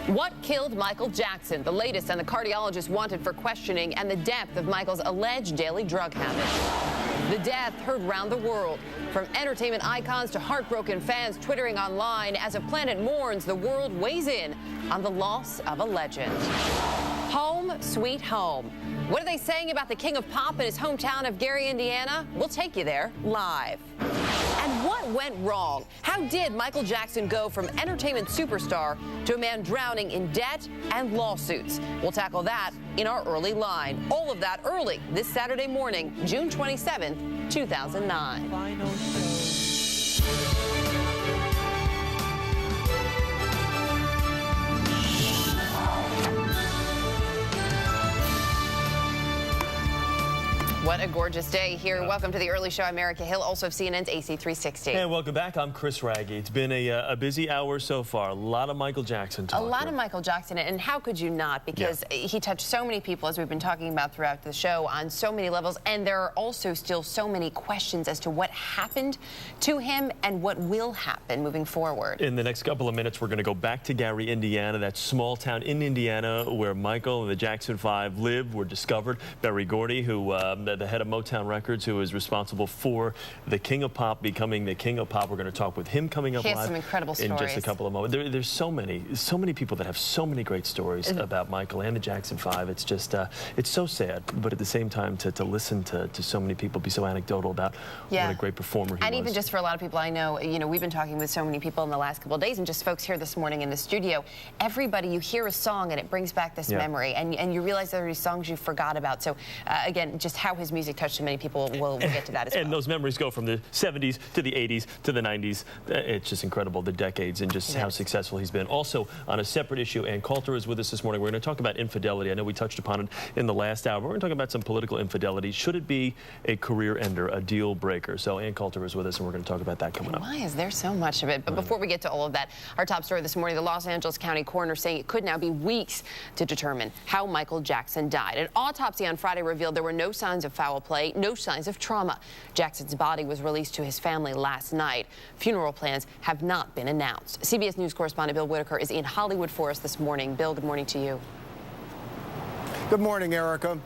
What killed Michael Jackson? The latest on the cardiologist wanted for questioning and the depth of Michael's alleged daily drug habit. The death heard round the world, from entertainment icons to heartbroken fans twittering online. As a planet mourns, the world weighs in on the loss of a legend. Home sweet home. What are they saying about the king of pop in his hometown of Gary, Indiana? We'll take you there live. And what went wrong? How did Michael Jackson go from entertainment superstar to a man drowning in debt and lawsuits? We'll tackle that in our early line. All of that early this Saturday morning, June 27th, 2009. Final show. What a gorgeous day here. Welcome to the early show. I'm Erica Hill, also of CNN's AC360. And welcome back. I'm Chris Raggi. It's been a busy hour so far. A lot of Michael Jackson talk. A lot of Michael Jackson, and how could you not? Because he touched so many people, as we've been talking about throughout the show, on so many levels. And there are also still so many questions as to what happened to him and what will happen moving forward. In the next couple of minutes, we're going to go back to Gary, Indiana, that small town in Indiana where Michael and the Jackson 5 lived, were discovered. Berry Gordy, who the head of Motown Records, who is responsible for the King of Pop becoming the King of Pop. We're going to talk with him coming up live. He has some incredible stories. In just a couple of moments. There's so many people that have so many great stories about Michael and the Jackson 5. It's just, it's so sad, but at the same time, to listen to so many people be so anecdotal about what a great performer he was. And even just for a lot of people I know, we've been talking with so many people in the last couple of days, and just folks here this morning in the studio, everybody, you hear a song and it brings back this memory, and you realize there are these songs you forgot about. So again, just how his music touched so many people, we'll get to that as well. And those memories go from the 70s to the 80s to the 90s. It's just incredible, the decades, and just how successful he's been. Also, on a separate issue, Ann Coulter is with us this morning. We're going to talk about infidelity. I know we touched upon it in the last hour. We're going to talk about some political infidelity. Should it be a career ender, a deal breaker? So Ann Coulter is with us, and we're going to talk about that coming up. Why is there so much of it? But before we get to all of that, our top story this morning, the Los Angeles County coroner saying it could now be weeks to determine how Michael Jackson died. An autopsy on Friday revealed there were no signs of foul play, no signs of trauma. Jackson's body was released to his family last night. Funeral plans have not been announced. CBS News correspondent Bill Whitaker is in Hollywood for us this morning. Bill, good morning to you. Good morning, Erica.